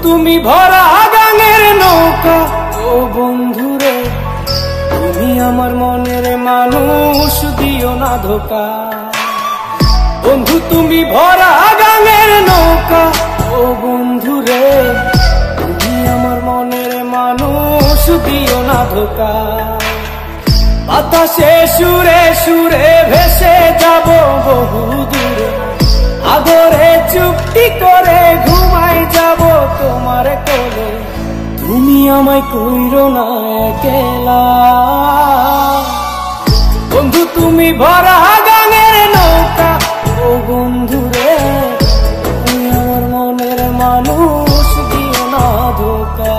তুমি ভরা গাঙের নৌকা ও বন্ধুরে, তুমি আমার মনের মানুষ, দিও না ধোকা। বন্ধু তুমি ভরা গাঙের নৌকা ও বন্ধুরে, তুমি আমার মনের মানুষ, দিও না ধোকা। বাতাসে সুরে সুরে ভেসে যাব বহু দূরে, আদরে চুক্তি করে ঘুমাই যাব তোমার কোলে। তুমি আমায় কইরো না একলা, বন্ধু তুমি ভরা গাঙের নৌকা ও বন্ধুরে, তুমি আমার মনের মানুষ, দিও না ধোকা।